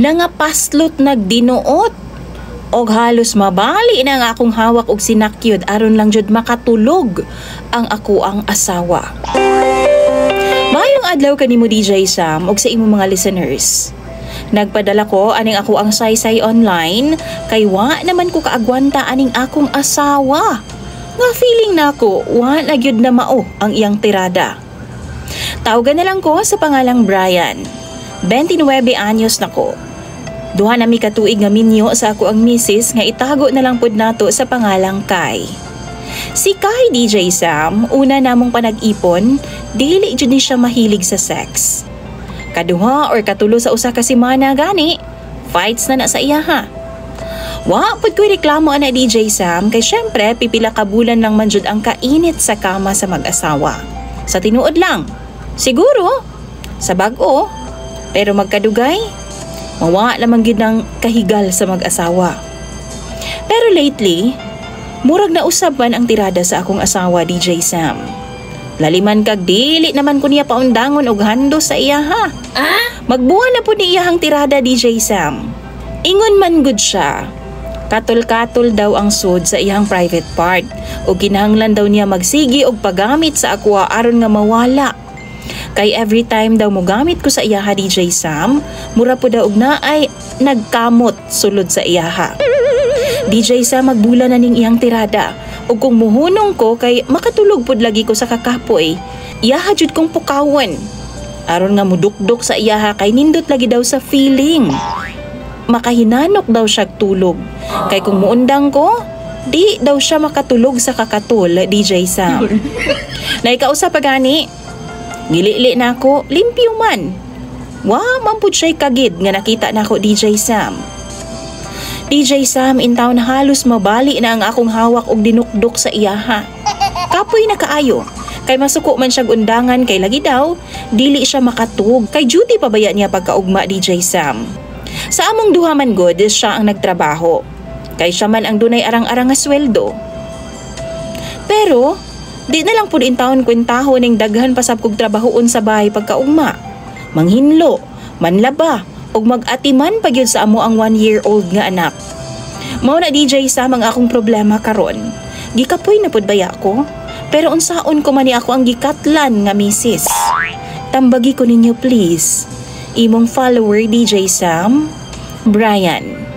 Nangapaslot nagdinuot. Og halos mabali na ang akong hawak og sinakyod aron lang jud makatulog ang ako ang asawa. Mayong adlaw kanimo DJ Sam og sa imong mga listeners. Nagpadala ko aning ako ang saysay online kay wa naman ko kaagwanta aning akong asawa. Nga feeling nako wa na gyud na mao ang iyang tirada. Tawagan na lang ko sa pangalang Brian. 29 anyos nako. Duha na mi katuig nga minyo sa ako ang misis nga itago na lang pud nato sa pangalang Kai. Si Kai DJ Sam, una namong panag-ipon, dili jud ni siya mahilig sa sex. Kaduha or katulo sa usa ka semana gani, fights na sa iya ha. Wa pud ko reklamo ana DJ Sam kay syempre pipila ka bulan lang man jud ang kainit sa kama sa mag-asawa. Sa tinuod lang, siguro sa bag-o, pero magkadugay mawa lamang gid ng kahigal sa mag-asawa. Pero lately, murag na usab man ang tirada sa akong asawa DJ Sam. Laliman kag dili naman ko niya paundangon og hando sa iya ha. Magbuwan na po ni iyahang tirada DJ Sam. Ingon man gud siya. Katol-katol daw ang sud sa iyang private part ug kinahanglan daw niya magsigi og paggamit sa ako aron nga mawala. Kay every time daw mo gamit ko sa iyaha DJ Sam, mura po daw og naay nagkamot sulod sa iyaha. DJ Sam magbula na ning iyang tirada. Ug kung muhunong ko kay makatulog pud lagi ko sa kakapoy, iyaha jud kong pukawon. Aron nga mudukdok sa iyaha kay nindot lagi daw sa feeling. Makahinanok daw siya tulog. Kay kung muundang ko, di daw siya makatulog sa kakatul DJ Sam. Naikausap pa gani. Gilili na ako, limpyo man. Mampud siya'y kagid nga nakita na ako DJ Sam. DJ Sam, in town halos mabali na ang akong hawak og dinukdok sa iyaha. Kapoy na kaayo. Kay masuko man siya undangan kay lagi daw, dili siya makatug. Kay duty pa baya niya pagkaugma DJ Sam. Sa among duha man god, siya ang nagtrabaho. Kay siya man ang dunay arang-arang nga sweldo. Pero di na lang pud in taon kwentahon ning daghan pasab kog trabahoon sa bahay pagkaugma. Manghinlo, manlaba, ug mag-atiman pagyud sa amo ang 1-year-old nga anak. Mao na DJ Sam ang akong problema karon. Gikapoy na pud baya ko, pero unsaon ko man ni ako ang gikatlan nga misis. Tambagi ko ninyo please. Imong follower DJ Sam, Brian.